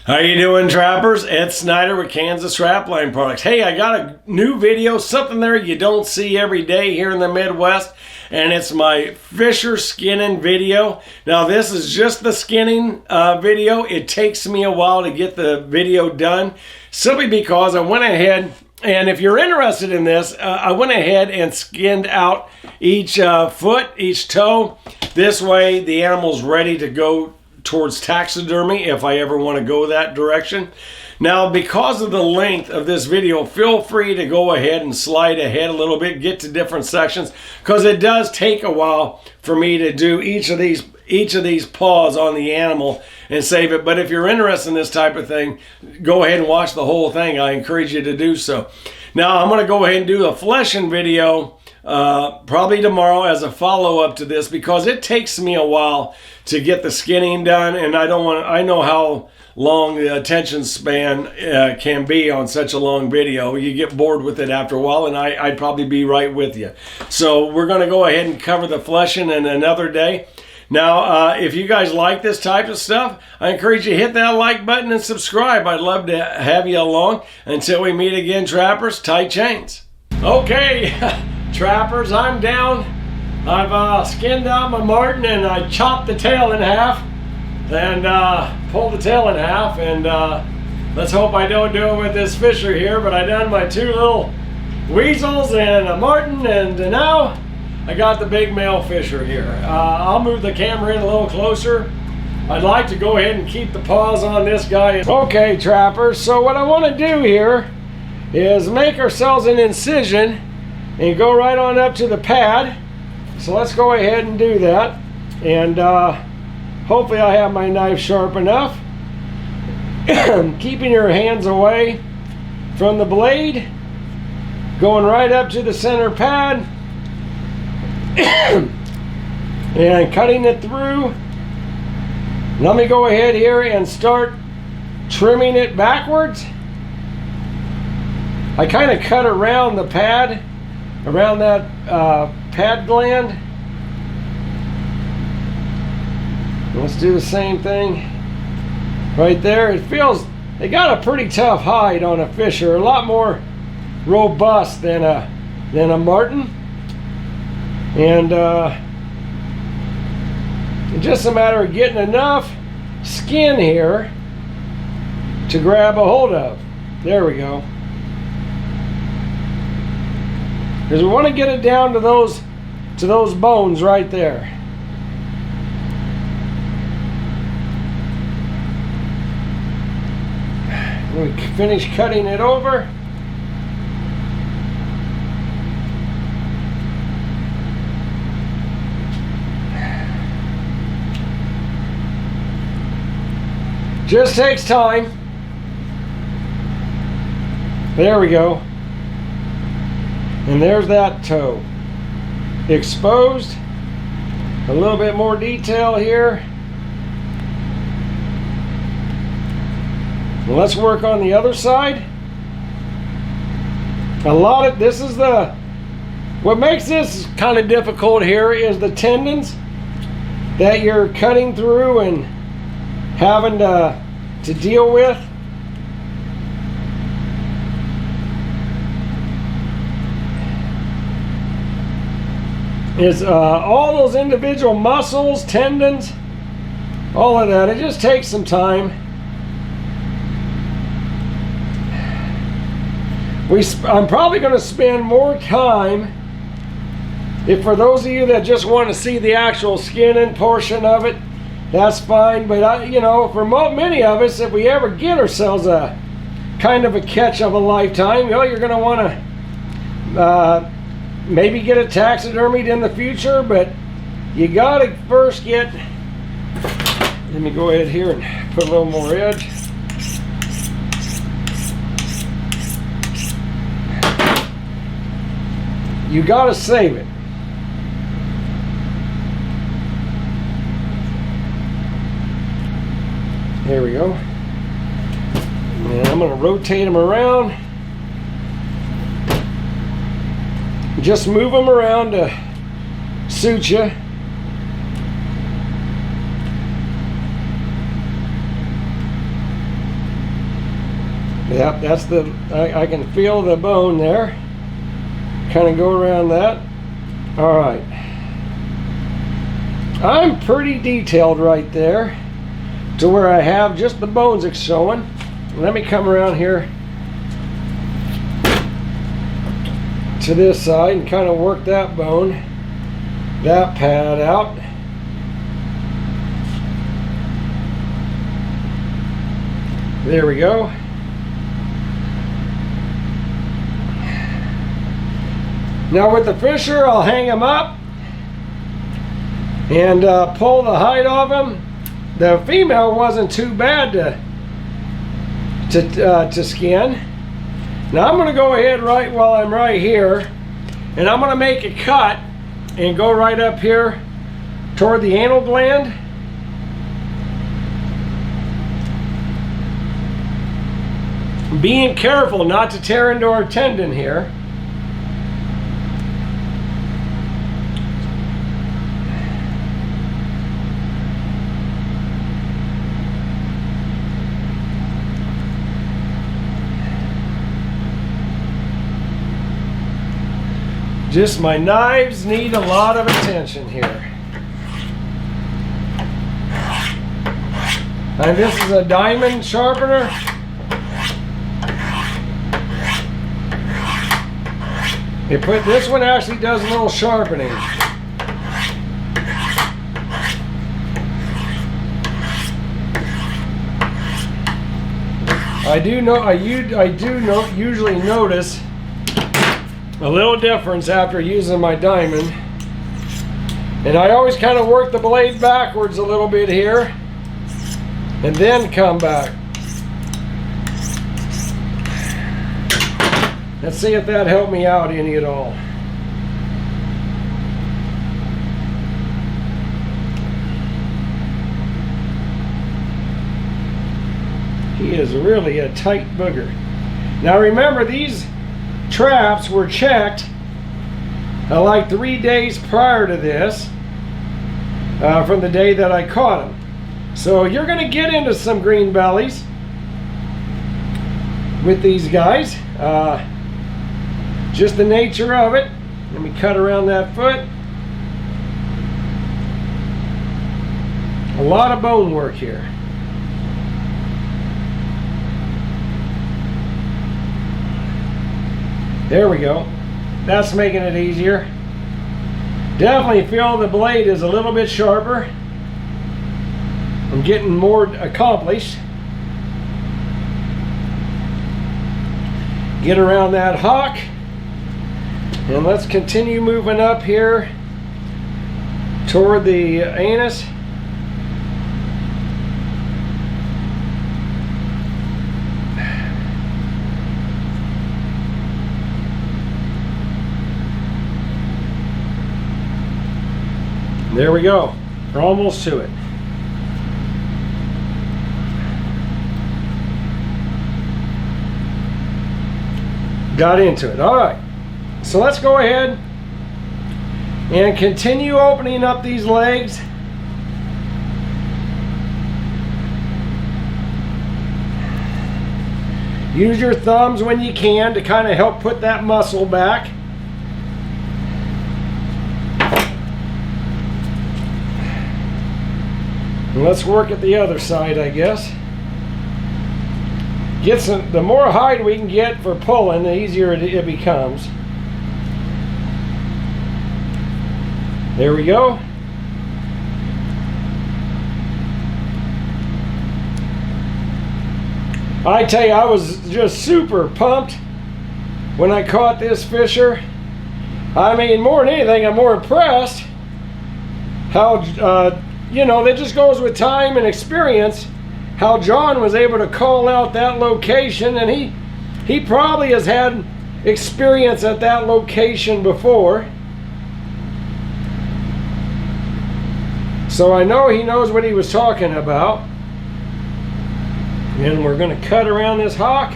How you doing, trappers? Ed Schneider with Kansas Trapline Products. Hey, I got a new video, something there you don't see every day here in the Midwest, and it's my Fisher skinning video. Now, this is just the skinning video. It takes me a while to get the video done, simply because I went ahead, and if you're interested in this, I went ahead and skinned out each foot, each toe. This way, the animal's ready to go towards taxidermy if I ever want to go that direction. Now, because of the length of this video, feel free to go ahead and slide ahead a little bit, get to different sections, because it does take a while for me to do each of these paws on the animal and save it. But if you're interested in this type of thing, go ahead and watch the whole thing. I encourage you to do so. Now, I'm going to go ahead and do a fleshing video probably tomorrow as a follow-up to this, because it takes me a while to get the skinning done, and I know how long the attention span can be on such a long video. You get bored with it after a while, and I'd probably be right with you. So we're going to go ahead and cover the fleshing in another day. Now, if you guys like this type of stuff, I encourage you to hit that like button and subscribe. I'd love to have you along. Until we meet again, trappers, tight chains. Okay, trappers, I'm down. I've skinned out my Marten, and I chopped the tail in half and pulled the tail in half, and let's hope I don't do it with this Fisher here. But I done my two little Weasels and a Marten, and now I got the big male Fisher here. I'll move the camera in a little closer. I'd like to go ahead and keep the paws on this guy. Okay, trappers, so what I want to do here is make ourselves an incision and go right on up to the pad. So let's go ahead and do that, and hopefully I have my knife sharp enough. Keeping your hands away from the blade, going right up to the center pad and cutting it through. Let me go ahead here and start trimming it backwards. I kind of cut around the pad, around that pad gland. Let's do the same thing right there. It feels, they got a pretty tough hide on a Fisher, a lot more robust than a Marten, and it's just a matter of getting enough skin here to grab a hold of. There we go. Because we want to get it down to those bones right there. When we finish cutting it over, just takes time. There we go. And there's that toe exposed. A little bit more detail here. And let's work on the other side. What makes this kind of difficult here is the tendons that you're cutting through and having to deal with. Is all those individual muscles, tendons, all of that. It just takes some time. I'm probably going to spend more time, if for those of you that just want to see the actual skinning portion of it, that's fine. But you know, for many of us, if we ever get ourselves a kind of a catch of a lifetime, you know, you're going to want to maybe get it taxidermied in the future, but you gotta first get, let me go ahead here and put a little more edge. You gotta save it. There we go. And I'm gonna rotate them around. Just move them around to suit you. Yep, that's the, I can feel the bone there. Kind of go around that. All right. I'm pretty detailed right there to where I have just the bones showing. Let me come around here to this side and kind of work that bone, that pad out. There we go. Now with the fisher, I'll hang him up and pull the hide off him. The female wasn't too bad to skin. Now I'm going to go ahead right while I'm right here, and I'm going to make a cut and go right up here toward the anal gland. Being careful not to tear into our tendon here. Just my knives need a lot of attention here. And this is a diamond sharpener. This one actually does a little sharpening. I do usually notice a little difference after using my diamond, and I always kind of work the blade backwards a little bit here and then come back. Let's see if that helped me out any at all. He is really a tight booger. Now remember, these traps were checked like 3 days prior to this, from the day that I caught them. So you're going to get into some green bellies with these guys. Just the nature of it. Let me cut around that foot. A lot of bone work here. There we go. That's making it easier. Definitely feel the blade is a little bit sharper. I'm getting more accomplished. Get around that hock. And let's continue moving up here toward the anus. There we go. We're almost to it. Got into it. All right. So let's go ahead and continue opening up these legs. Use your thumbs when you can to kind of help put that muscle back. And let's work at the other side, I guess. The more hide we can get for pulling, the easier it becomes. There we go. I tell you, I was just super pumped when I caught this fisher. I mean, more than anything, I'm more impressed how, you know, that just goes with time and experience, how John was able to call out that location, and he probably has had experience at that location before. So I know he knows what he was talking about. And we're going to cut around this hock.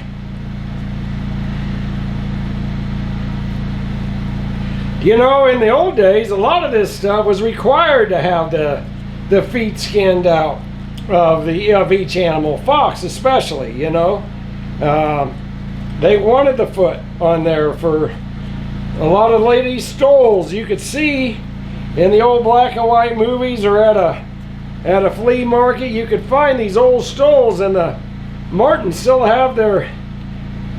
You know, in the old days, a lot of this stuff was required to have the feet skinned out of each animal, fox especially, you know. They wanted the foot on there for a lot of ladies' stoles. You could see in the old black and white movies or at a flea market, you could find these old stoles, and the Martens still have their,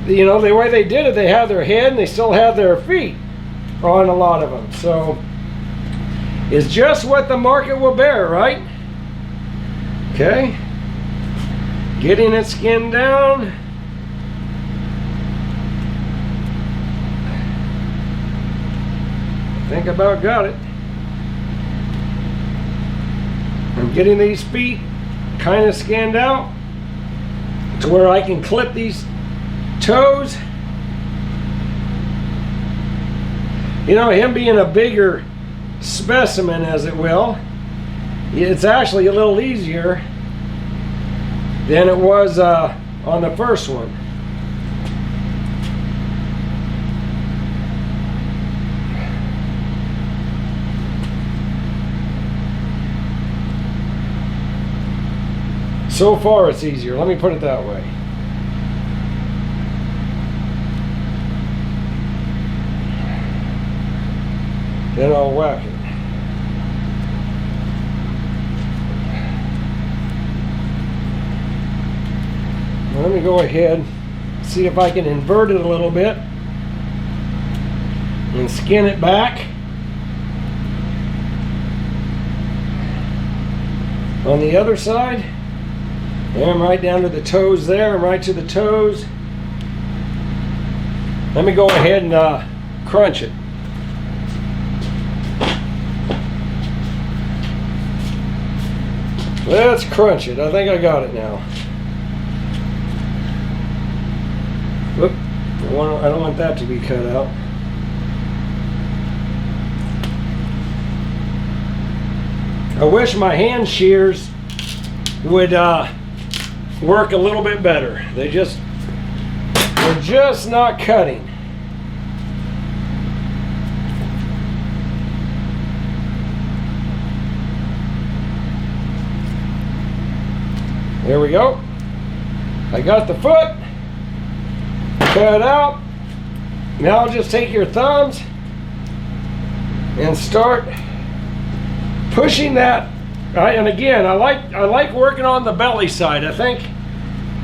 you know, the way they did it, they have their head and they still have their feet on a lot of them. So it's just what the market will bear, right? Okay, getting it skinned down. I think about got it. I'm getting these feet kind of skinned out to where I can clip these toes. You know, him being a bigger specimen, as it will, it's actually a little easier than it was on the first one. So far it's easier, let me put it that way. Then I'll whack it. Let me go ahead, see if I can invert it a little bit and skin it back. On the other side, and I'm right down to the toes there, I'm right to the toes. Let me go ahead and crunch it. Let's crunch it. I think I got it now. Whoop. I don't want that to be cut out. I wish my hand shears would work a little bit better. They're just not cutting. There we go. I got the foot cut out. Now I'll just take your thumbs and start pushing that. And again, I like working on the belly side. I think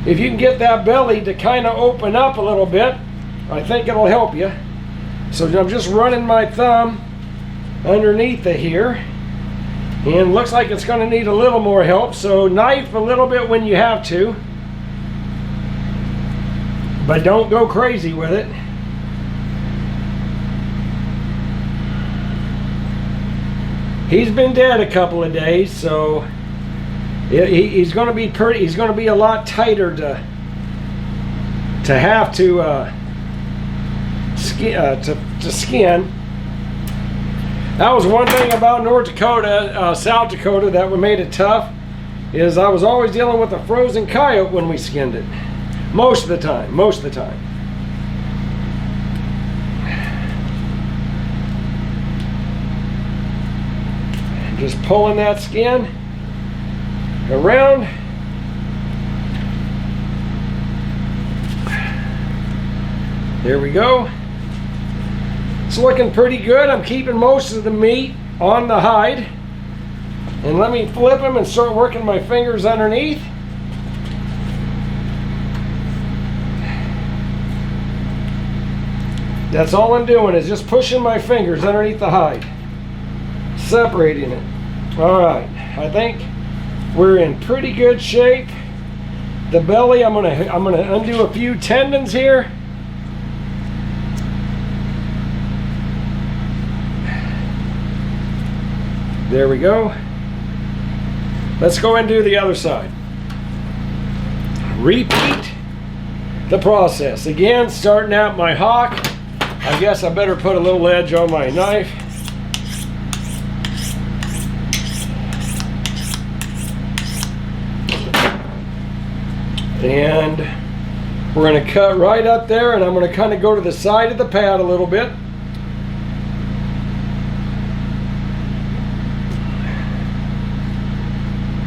if you can get that belly to kind of open up a little bit, I think it'll help you. So I'm just running my thumb underneath it here. And looks like it's going to need a little more help, so knife a little bit when you have to, but don't go crazy with it. He's been dead a couple of days, so he's going to be pretty. He's going to be a lot tighter to have to skin. That was one thing about North Dakota, South Dakota that made it tough, is I was always dealing with a frozen coyote when we skinned it. Most of the time. Just pulling that skin around. There we go. It's looking pretty good. I'm keeping most of the meat on the hide. And let me flip them and start working my fingers underneath. That's all I'm doing, is just pushing my fingers underneath the hide, separating it. All right, I think we're in pretty good shape. The belly, I'm gonna undo a few tendons here. There we go. Let's go and do the other side. Repeat the process. Again, starting out my hock. I guess I better put a little edge on my knife. And we're going to cut right up there, and I'm going to kind of go to the side of the pad a little bit.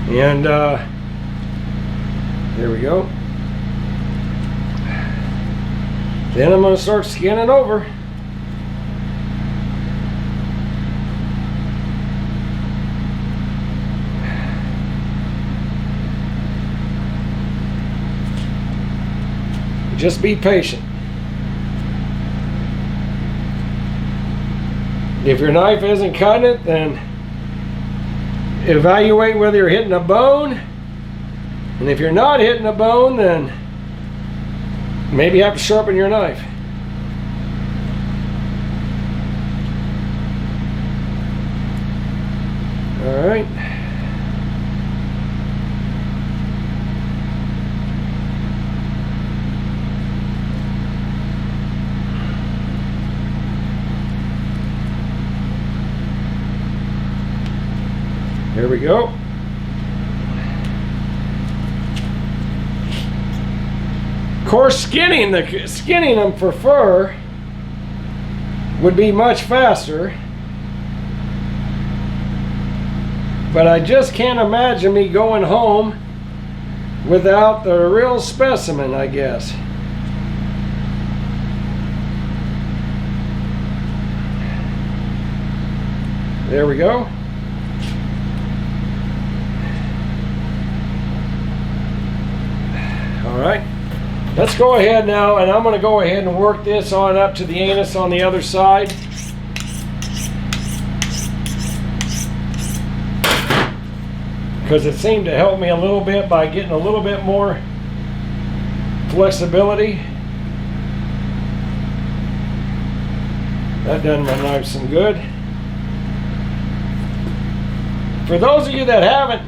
And there we go. Then I'm going to start skinning over. Just be patient. If your knife isn't cutting it, then evaluate whether you're hitting a bone. And if you're not hitting a bone, then maybe you have to sharpen your knife. All right. There we go. Of course, skinning them for fur would be much faster, but I just can't imagine me going home without the real specimen, I guess. There we go. All right, let's go ahead now, and I'm going to go ahead and work this on up to the anus on the other side. Because it seemed to help me a little bit by getting a little bit more flexibility. That done my knife some good. For those of you that haven't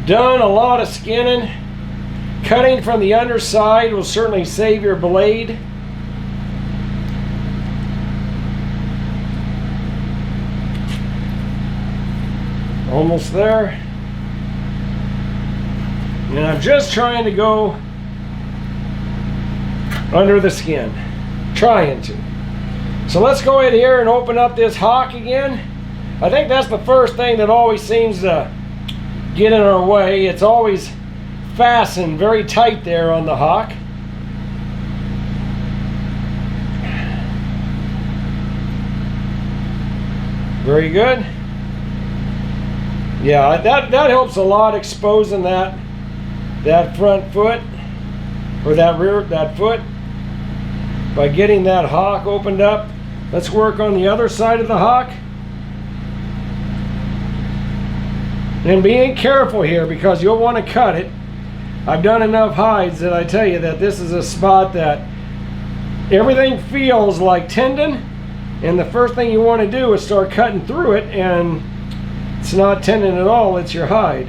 done a lot of skinning, cutting from the underside will certainly save your blade. Almost there. And I'm just trying to go under the skin. Trying to. So let's go ahead here and open up this hock again. I think that's the first thing that always seems to get in our way. It's always fastened very tight there on the hock. Very good. Yeah, that helps a lot, exposing that front foot, or that foot, by getting that hock opened up. Let's work on the other side of the hock. And being careful here, because you'll want to cut it. I've done enough hides that I tell you that this is a spot that everything feels like tendon, and the first thing you want to do is start cutting through it, and it's not tendon at all, it's your hide.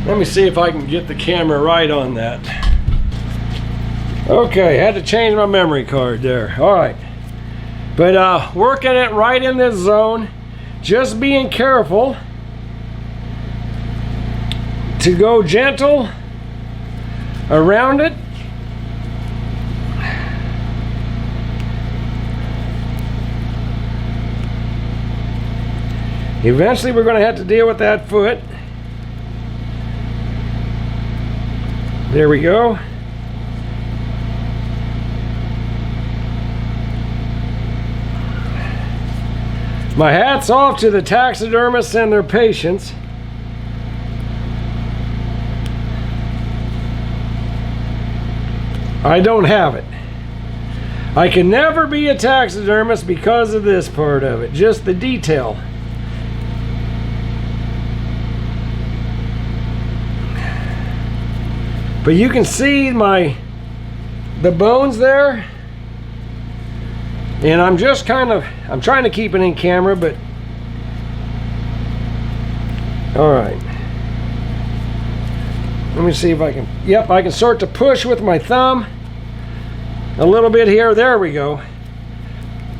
Let me see if I can get the camera right on that. Okay, had to change my memory card there. All right. But working it right in this zone, just being careful to go gentle around it. Eventually we're going to have to deal with that foot. There we go. My hat's off to the taxidermists and their patients. I don't have it. I can never be a taxidermist because of this part of it, just the detail. But you can see the bones there. And I'm just I'm trying to keep it in camera, but all right. Let me see if I can, yep, I can start to push with my thumb a little bit here. There we go.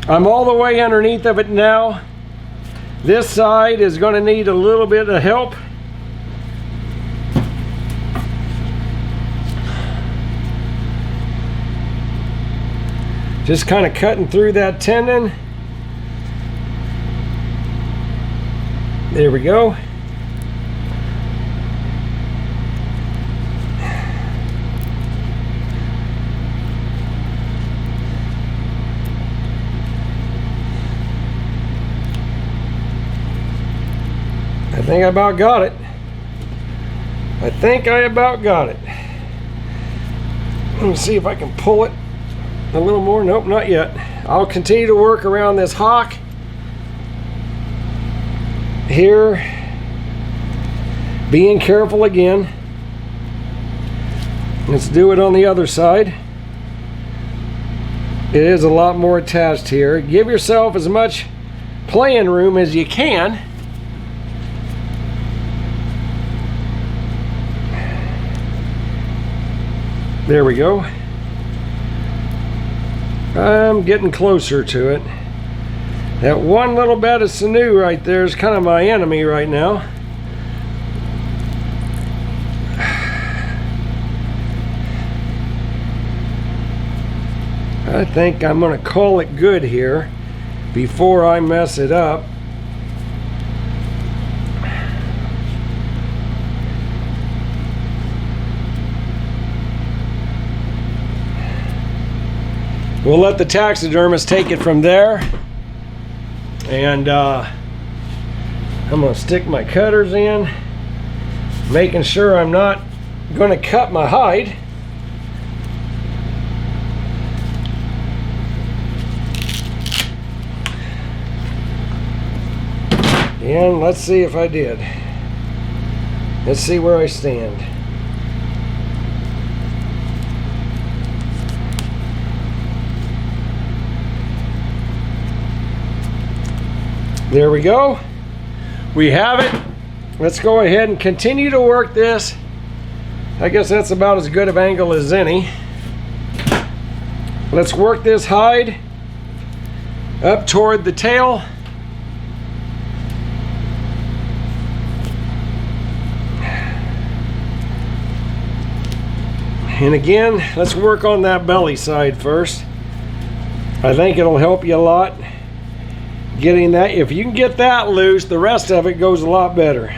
I'm all the way underneath of it now. This side is going to need a little bit of help. Just kind of cutting through that tendon. There we go. I think I about got it. I think I about got it. Let me see if I can pull it a little more. Nope, not yet. I'll continue to work around this hock here, being careful again. Let's do it on the other side. It is a lot more attached here. Give yourself as much playing room as you can. There we go. I'm getting closer to it. That one little bed of sinew right there is kind of my enemy right now. I think I'm going to call it good here before I mess it up. We'll let the taxidermist take it from there. And I'm going to stick my cutters in, making sure I'm not going to cut my hide. And let's see if I did. Let's see where I stand. There we go. We have it. Let's go ahead and continue to work this. I guess that's about as good of angle as any. Let's work this hide up toward the tail. And again, let's work on that belly side first. I think it'll help you a lot getting that. If you can get that loose, the rest of it goes a lot better.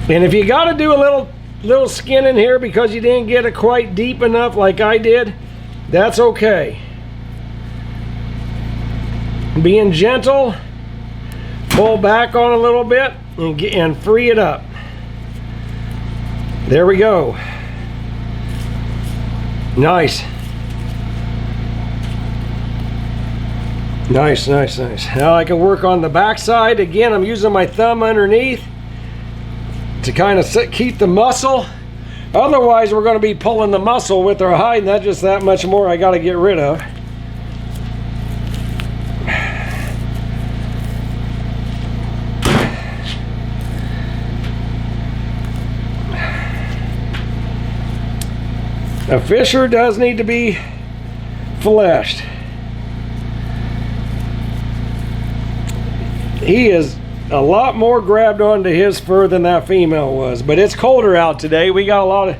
And if you got to do a little skin in here because you didn't get it quite deep enough like I did, that's okay. Being gentle, pull back on a little bit and free it up. There we go. Nice. Nice, nice, nice. Now I can work on the back side. Again, I'm using my thumb underneath to kind of keep the muscle. Otherwise, we're going to be pulling the muscle with our hide, and that's just that much more I got to get rid of. A fisher does need to be fleshed. He is a lot more grabbed onto his fur than that female was, but it's colder out today. We got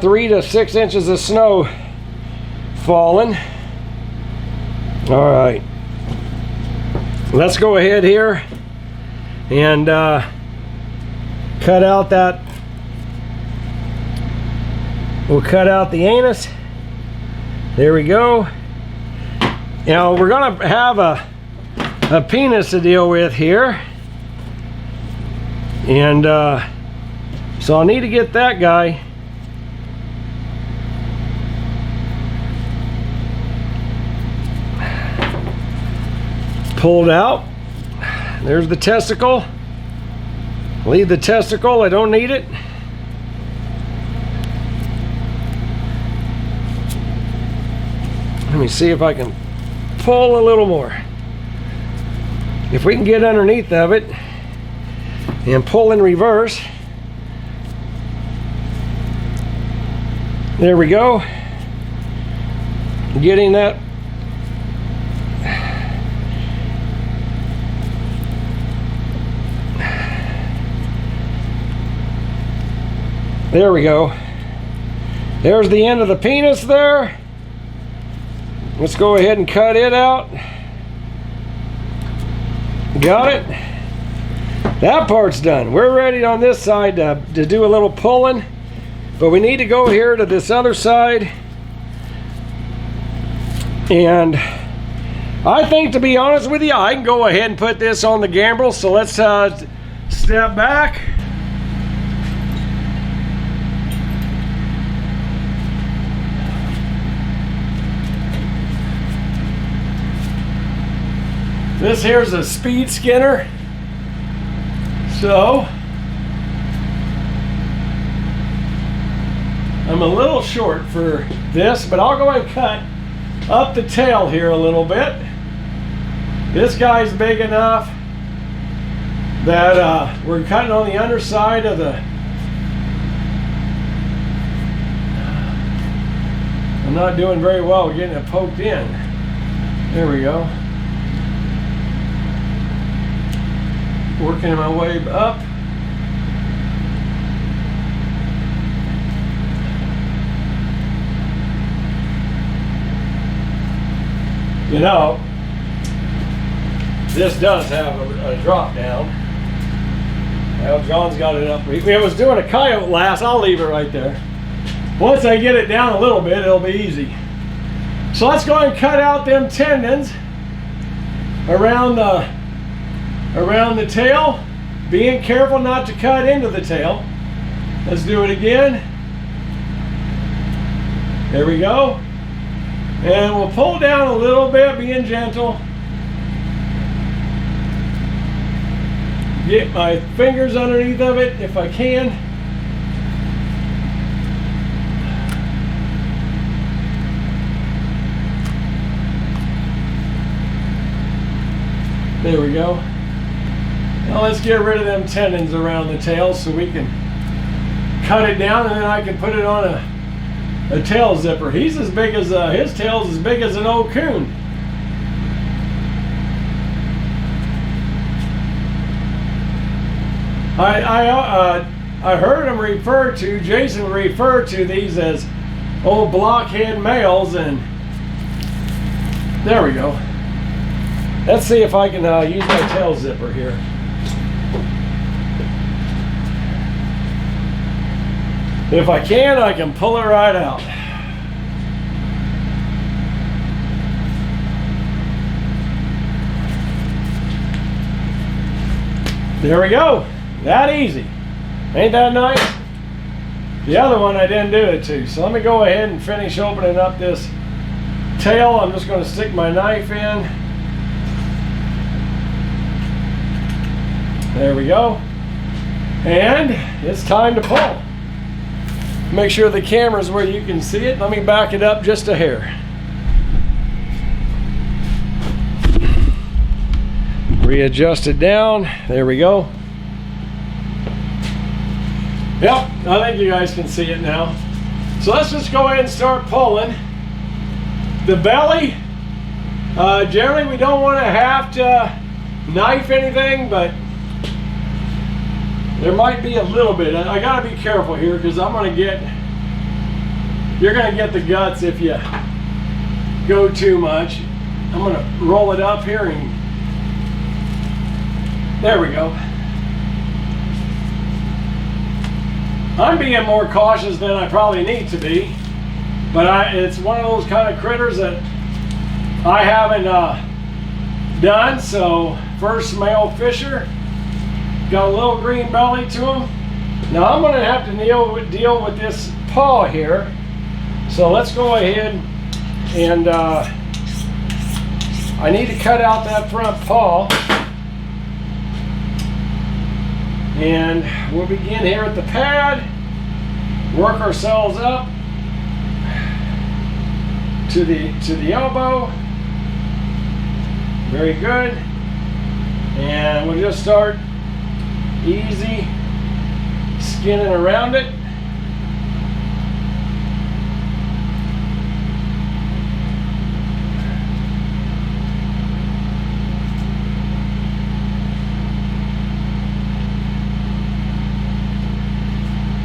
3 to 6 inches of snow falling. All right, let's go ahead here and cut out that. We'll cut out the anus. There we go. Now we're gonna have a penis to deal with here, and so I'll need to get that guy pulled out. There's the testicle. Leave the testicle, I don't need it. Let me see if I can pull a little more. If we can get underneath of it and pull in reverse. There we go. Getting that. There we go. There's the end of the penis there. Let's go ahead and cut it out. Got it? That part's done. We're ready on this side to do a little pulling, but we need to go here to this other side and I think, to be honest with you, I can go ahead and put this on the gambrel. So let's step back. This here's a speed skinner. So I'm a little short for this, but I'll go ahead and cut up the tail here a little bit. This guy's big enough that we're cutting on the underside of the... I'm not doing very well getting it poked in. There we go. Working my way up. You know, this does have a drop down. Well, John's got it up. I was doing a coyote last. I'll leave it right there. Once I get it down a little bit, it'll be easy. So let's go ahead and cut out them tendons around the tail, being careful not to cut into the tail. Let's do it again. There we go. And we'll pull down a little bit, being gentle. Get my fingers underneath of it if I can. There we go. Now let's get rid of them tendons around the tail so we can cut it down, and then I can put it on a tail zipper. He's as big as, his tail's as big as an old coon. I heard him refer to, Jason refer to these as old blockhead males, and there we go. Let's see if I can use my tail zipper here. If I can pull it right out. There we go. That easy. Ain't that nice? The other one I didn't do it to. So let me go ahead and finish opening up this tail. I'm just going to stick my knife in. There we go. And it's time to pull. Make sure the camera's where you can see it. Let me back it up just a hair. Readjust it down. There we go. Yep, I think you guys can see it now. So let's just go ahead and start pulling. The belly, generally we don't want to have to knife anything, but there might be a little bit. I gotta be careful here because you're gonna get the guts if you go too much. I'm gonna roll it up here and there we go. I'm being more cautious than I probably need to be, but it's one of those kind of critters that I haven't done. So first male fisher, got a little green belly to him. Now I'm going to have to deal with this paw here. So let's go ahead and I need to cut out that front paw. And we'll begin here at the pad, work ourselves up to the elbow. Very good. And we'll just start easy skinning around it.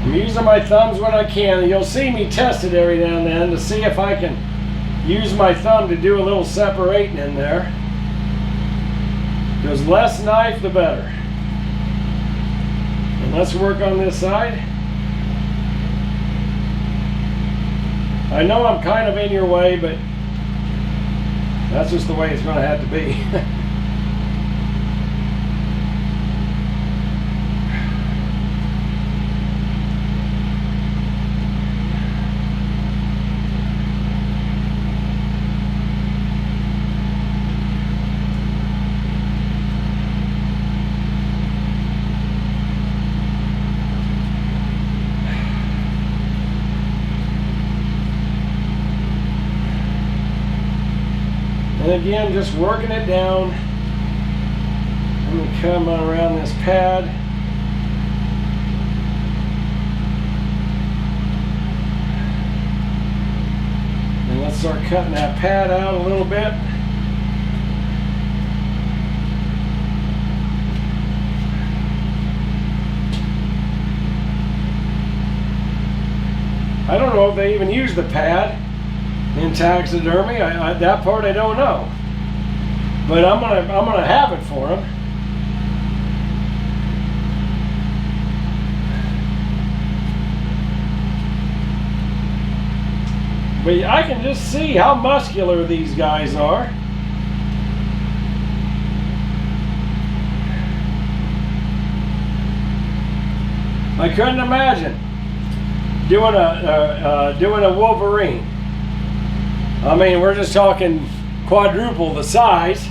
I'm using my thumbs when I can, and you'll see me test it every now and then to see if I can use my thumb to do a little separating in there. Because less knife, the better. And let's work on this side. I know I'm kind of in your way, but That's just the way it's going to have to be. And again, just working it down. Let me come around this pad. And let's start cutting that pad out a little bit. I don't know if they even use the pad in taxidermy. That part I don't know, but I'm gonna have it for them. But I can just see how muscular these guys are. I couldn't imagine doing a Wolverine. I mean, we're just talking quadruple the size.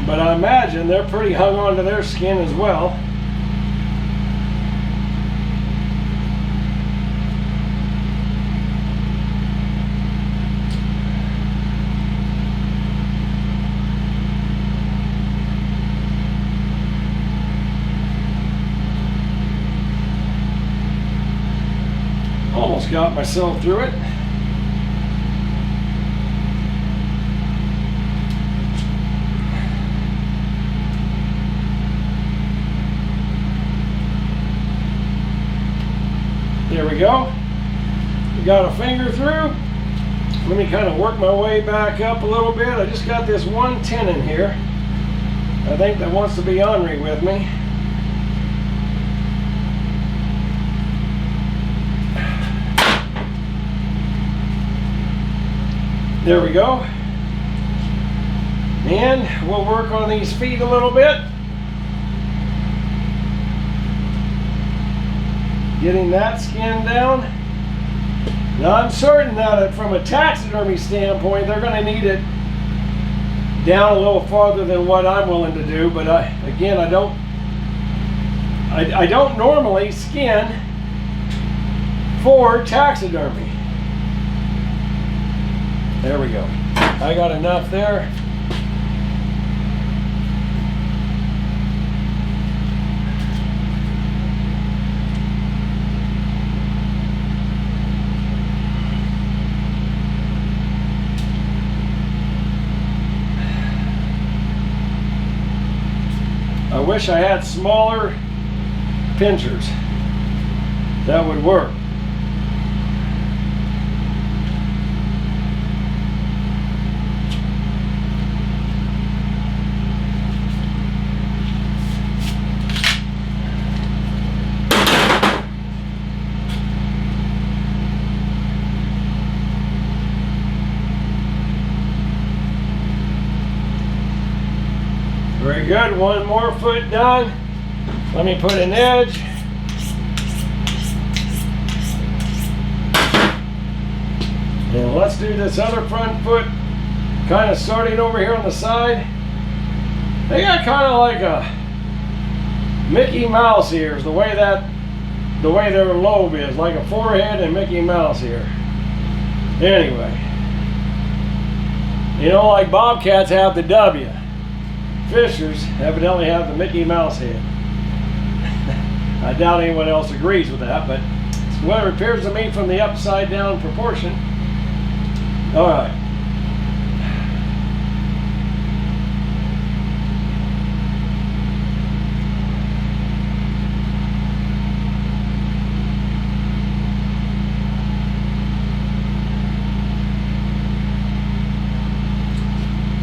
But I imagine they're pretty hung on to their skin as well. Almost got myself through it. There we go. We got a finger through. Let me kind of work my way back up a little bit. I just got this one tenon here. I think that wants to be ornery with me. There we go. And we'll work on these feet a little bit. Getting that skin down. Now I'm certain that from a taxidermy standpoint, they're going to need it down a little farther than what I'm willing to do. But I don't normally skin for taxidermy. There we go. I got enough there. I wish I had smaller pinchers. That would work. Very good, one more foot done. Let me put an edge. And let's do this other front foot, kind of starting over here on the side. They got kind of like a Mickey Mouse ears, the way their lobe is, like a forehead and Mickey Mouse ear. Anyway, you know, like bobcats have the W. Fishers evidently have the Mickey Mouse head. I doubt anyone else agrees with that, but it's what it appears to me from the upside down proportion. All right.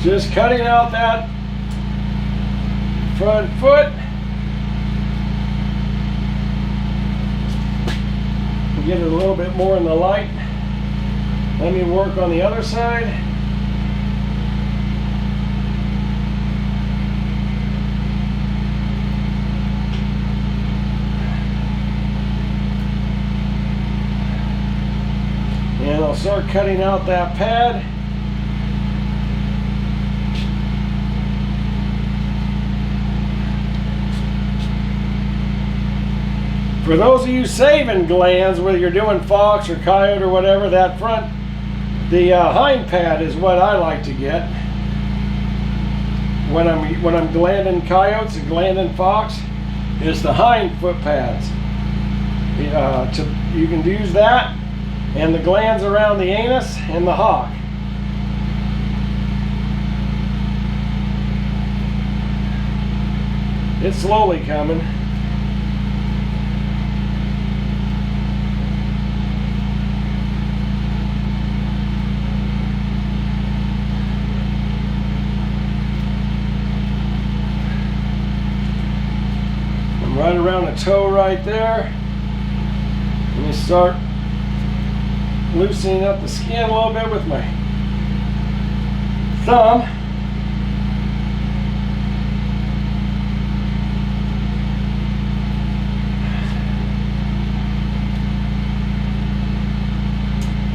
Just cutting out that front foot. get it a little bit more in the light. Let me work on the other side. And I'll start cutting out that pad. For those of you saving glands, whether you're doing fox or coyote or whatever, that front, the hind pad is what I like to get when I'm glanding coyotes and glanding fox. Is the hind foot pads. You can use that and the glands around the anus and the hock. It's slowly coming. Right around the toe right there. Let me start loosening up the skin a little bit with my thumb.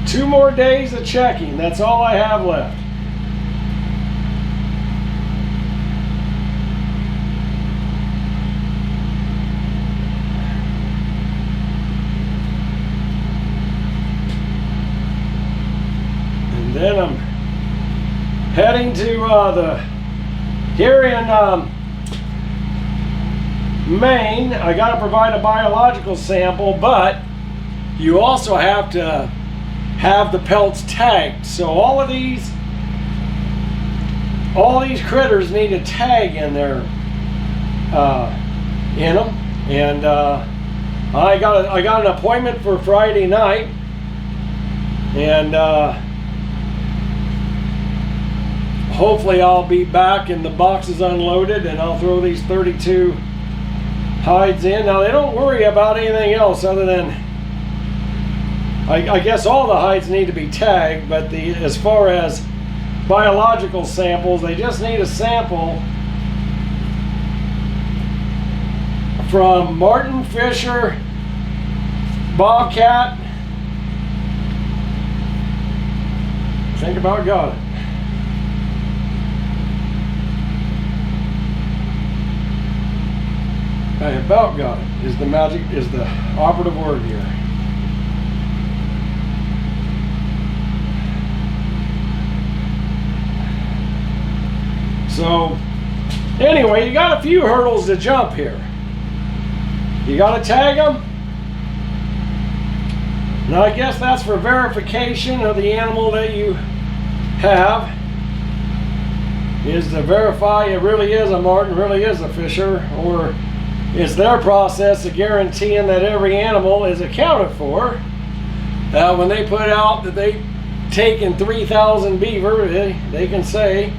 Two more days of checking. That's all I have left. Then I'm heading to here in Maine. I got to provide a biological sample, but you also have to have the pelts tagged. So all these critters need a tag in there in them, and I got an appointment for Friday night, and hopefully I'll be back and the box is unloaded, and I'll throw these 32 hides in. Now they don't worry about anything else other than, I guess all the hides need to be tagged, but as far as biological samples, they just need a sample from Marten, Fisher, Bobcat. I think about got it. I about got it. Is the operative word here. So anyway, you got a few hurdles to jump here. You got to tag them. Now I guess that's for verification of the animal that you have, is to verify it really is a Marten, really is a Fisher, or it's their process of guaranteeing that every animal is accounted for. When they put out that they've taken 3,000 beaver, they can say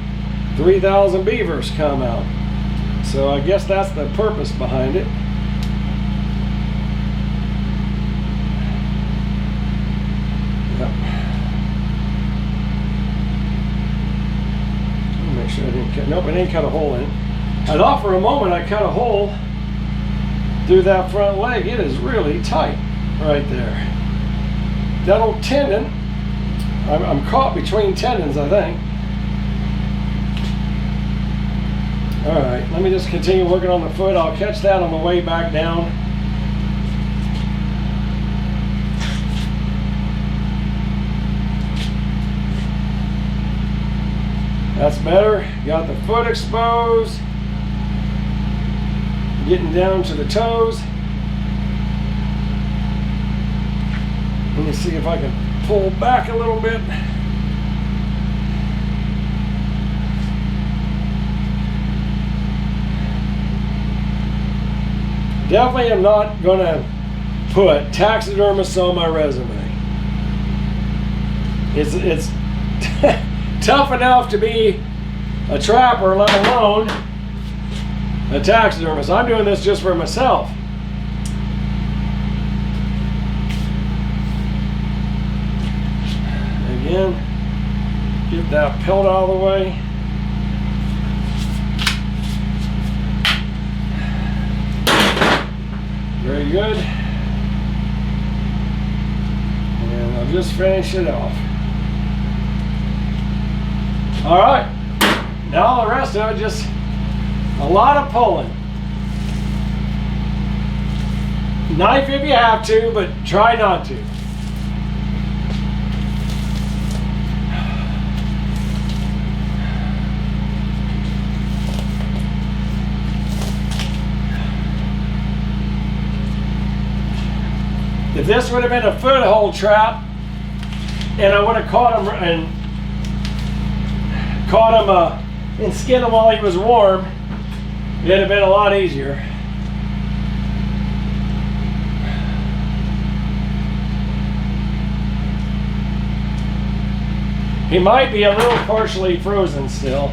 3,000 beavers come out. So I guess that's the purpose behind it. Yep. Make sure I didn't cut. Nope, I didn't cut a hole in it. I thought for a moment I cut a hole through that front leg. It is really tight right there. That old tendon, I'm caught between tendons, I think. All right, let me just continue working on the foot. I'll catch that on the way back down. That's better. Got the foot exposed. Getting down to the toes. Let me see if I can pull back a little bit. Definitely am not going to put taxidermist on my resume. It's tough enough to be a trapper, let alone a taxidermist. I'm doing this just for myself. Again, get that pelt out of the way. Very good. And I'll just finish it off. All right. Now the rest of it, just a lot of pulling. Knife if you have to, but try not to. If this would have been a foothold trap, and I would have caught him and skinned him while he was warm, it'd have been a lot easier. He might be a little partially frozen still.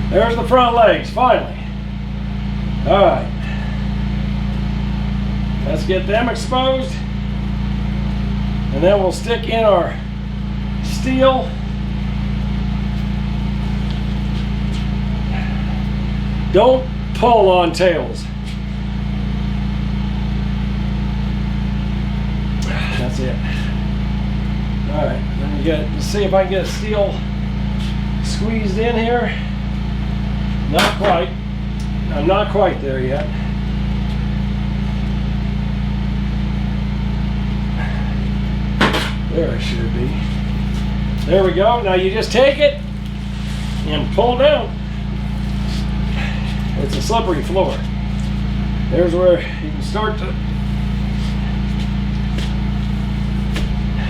There's the front legs, finally. All right. Let's get them exposed. And then we'll stick in our steel. Don't pull on tails. That's it. All right, let's see if I can get a steel squeezed in here. Not quite. I'm not quite there yet. There it should be. There we go. Now you just take it and pull down. It's a slippery floor. There's where you can start to.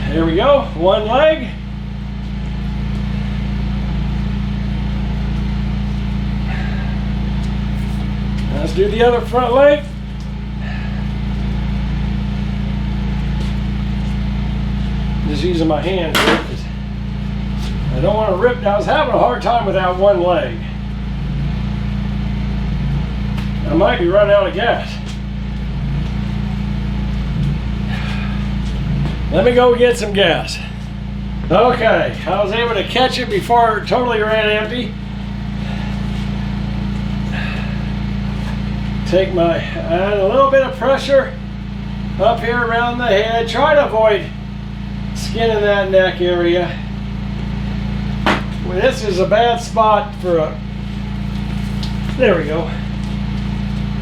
There we go. One leg. Let's do the other front leg. Just using my hand here because I don't want to rip. I was having a hard time with that one leg. I might be running out of gas. Let me go get some gas. Okay, I was able to catch it before it totally ran empty. Take add a little bit of pressure up here around the head. Try to avoid skinning that neck area. Well, this is a bad spot for a, there we go.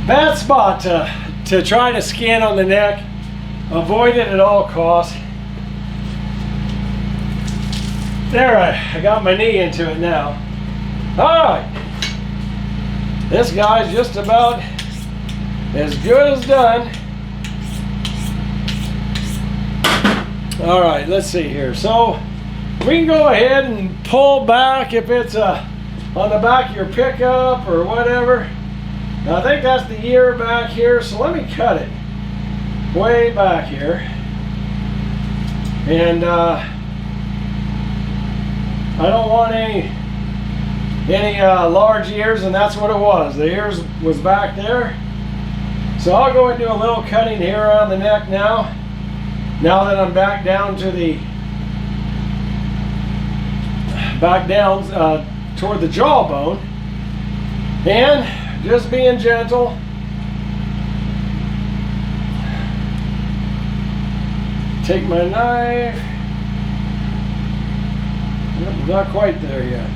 Bad spot to try to skin on the neck. Avoid it at all costs. There, I got my knee into it now. All right. This guy's just about as good as done. All right, let's see here. So we can go ahead and pull back if it's on the back of your pickup or whatever. Now, I think that's the ear back here, so let me cut it way back here. And I don't want any large ears, and that's what it was. The ears was back there. So I'll go and do a little cutting here on the neck now. Now that I'm back down to the toward the jawbone, and just being gentle. Take my knife. Nope, not quite there yet.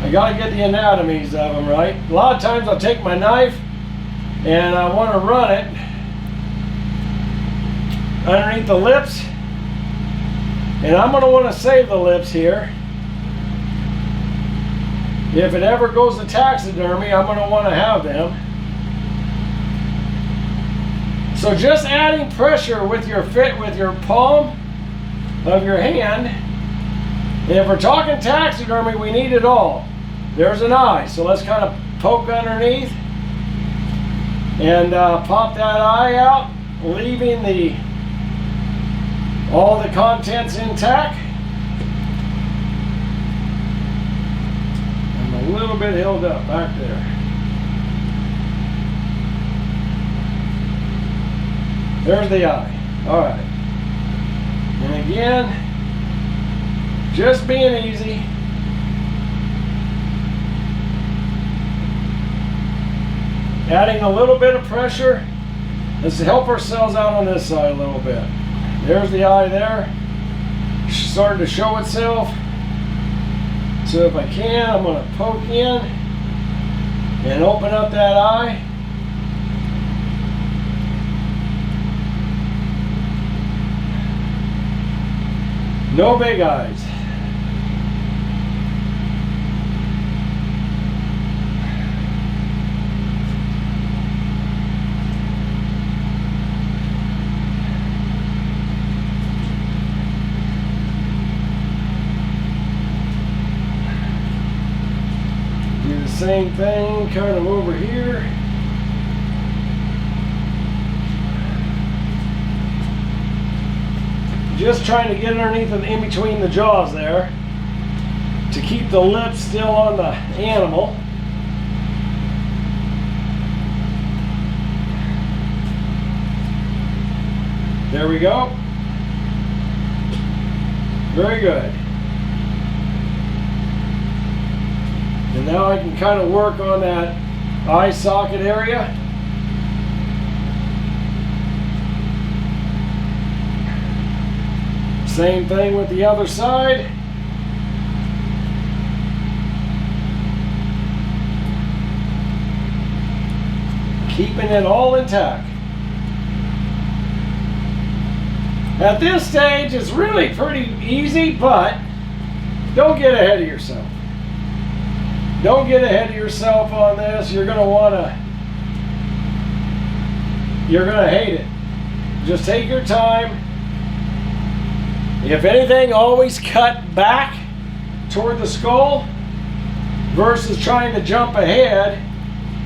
I gotta get the anatomies of them right. A lot of times I'll take my knife and I want to run it underneath the lips, and I'm going to want to save the lips here. If it ever goes to taxidermy, I'm going to want to have them. So just adding pressure with your palm of your hand. And if we're talking taxidermy, we need it all. There's an eye, so let's kind of poke underneath and pop that eye out, leaving all the contents intact. And the bit held up back there. There's the eye. All right. And again, just being easy. Adding a little bit of pressure. Let's help ourselves out on this side a little bit. There's the eye there. Starting to show itself. So if I can, I'm going to poke in and open up that eye. No big eyes. Do the same thing kind of over here. Just trying to get underneath and in between the jaws there to keep the lips still on the animal. There we go. Very good. And now I can kind of work on that eye socket area. Same thing with the other side. Keeping it all intact. At this stage, it's really pretty easy, but don't get ahead of yourself. Don't get ahead of yourself on this. You're going to hate it. Just take your time. If anything, always cut back toward the skull versus trying to jump ahead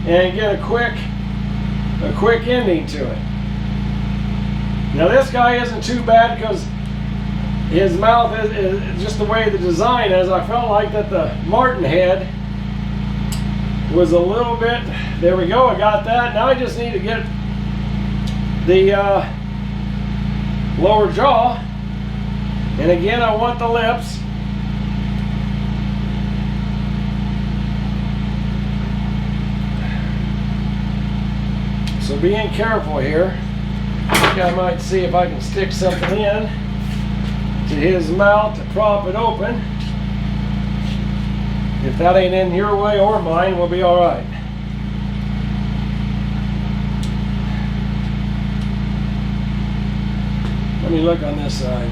and get a quick ending to it. Now this guy isn't too bad because his mouth is just the way the design is. I felt like that the Marten head was a little bit, there we go, I got that. Now I just need to get the lower jaw. And again, I want the lips. So being careful here. I think I might see if I can stick something in to his mouth to prop it open. If that ain't in your way or mine, we'll be all right. Let me look on this side.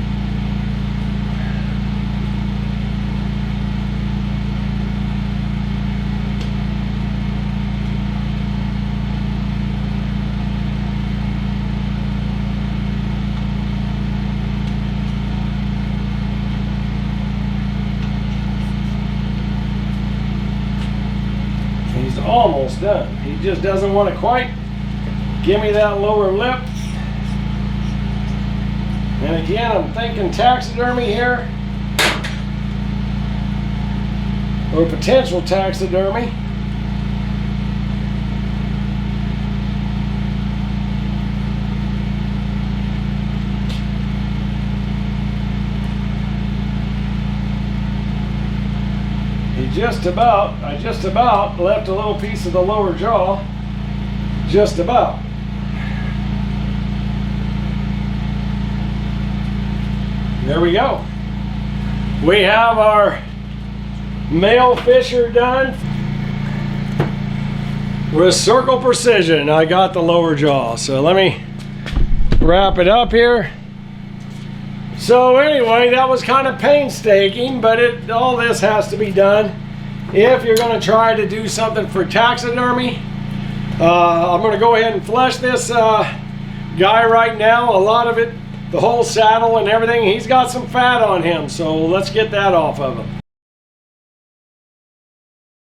He's almost done. He just doesn't want to quite give me that lower lip. And again, I'm thinking taxidermy here, or potential taxidermy. I just about left a little piece of the lower jaw. Just about. There we go. We have our male fisher done with circle precision. I got the lower jaw, so let me wrap it up here. So anyway, that was kind of painstaking, but all this has to be done if you're going to try to do something for taxidermy. I'm going to go ahead and flesh this guy right now. A lot of it, the whole saddle and everything, he's got some fat on him, so let's get that off of him.